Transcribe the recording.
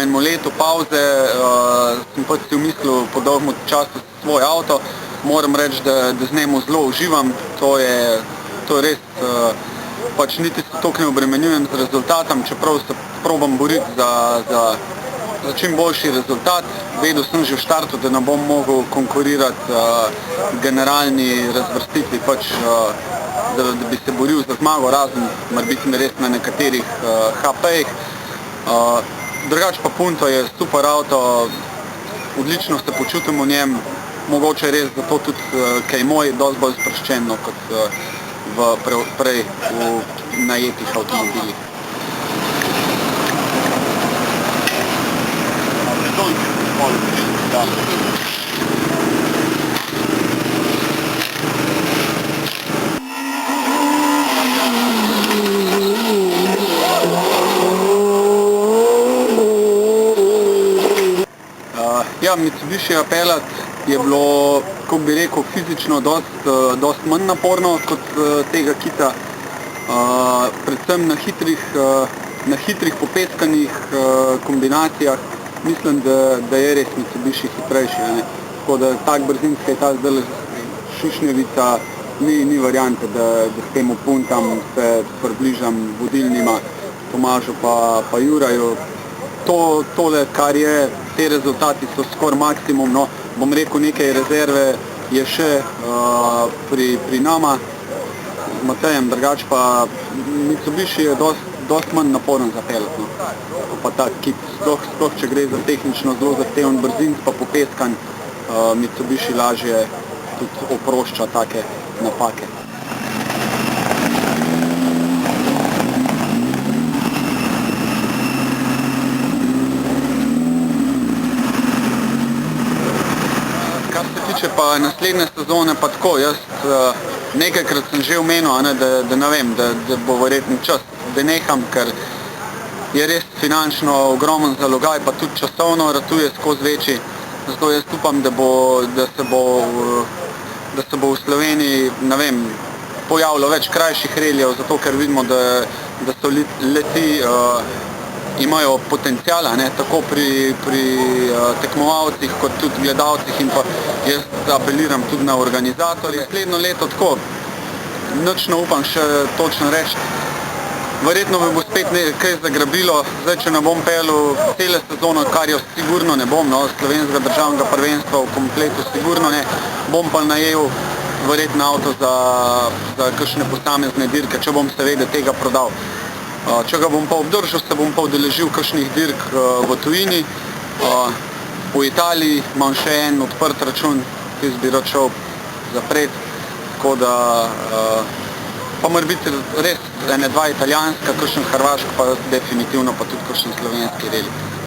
enemu letu pauze sem pač si v mislil po dolgem času svoj avto. Moram reči, da z njemu zelo uživam. To je res, pač niti se toliko ne obremenjujem z rezultatom, čeprav se probam boriti za čim boljši rezultat. Vedel sem že v štartu, da ne bom mogel konkurirati generalni razvrstitvi, pač da bi se boril za zmago, razen morebiti res na nekaterih HP-jih. Drugače pa Punto je super avto, odlično se počutim v njem, mogoče je res zato tudi, ker je moj dosti bolj sproščen kot prej v najetih avtomobilih. Ja, Mitsubishi Apellat je bilo, kako bi rekel, fizično dosti manj naporno kot tega kita. Predvsem na hitrih popeskanih kombinacijah mislim, da je res Mitsubishi hitrejši. Tako da tak brzinski je ta zdaj šušnjevica, ni variante, da s tem Puntam se približam vodilnima, Tomažu pa Juraju. Tole, kar je, te rezultati so skoraj maksimum, no, bom rekel, nekaj rezerve je še pri nama, z Matejem, drugače pa Mitsubishi je dosti manj naporen za pelet, no. Pa tak kit, sploh če gre za tehnično zelo zahteven brzin, pa popeskan, Mitsubishi lažje tudi oprošča take napake. Kar se tiče pa naslednje sezone, pa tako, jaz nekajkrat sem že omenil, da ne vem, da bo verjetno čas, da neham, ker je res finančno ogromen zalogaj, pa tudi časovno ratuje skozi večji. Zato jaz upam, da se bo v Sloveniji, ne vem, pojavilo več krajših reljev, zato ker vidimo, da so le-ti imajo potenciala, tako pri tekmovalcih kot tudi gledalcih, in pa jaz apeliram tudi na organizatorje. Naslednjo leto tako, nič ne upam še točno reči. Verjetno me bo spet kaj zagrabilo, zdaj če ne bom pelil cele sezono, kar jo sigurno ne bom, slovenskega državnega prvenstva v kompletu sigurno ne, bom pa najel verjetno avto za kakšne posamezne dirke, če bom seveda tega prodal. Če ga bom pa obdržal, se bom pa udeležil kakšnih dirk v tujini. V Italiji imam še en odprt račun, ki bi rad šel zapret, tako da pa mora biti res ene dva italijanska, kakšen hrvaško, pa definitivno pa tudi kakšen slovenski reli.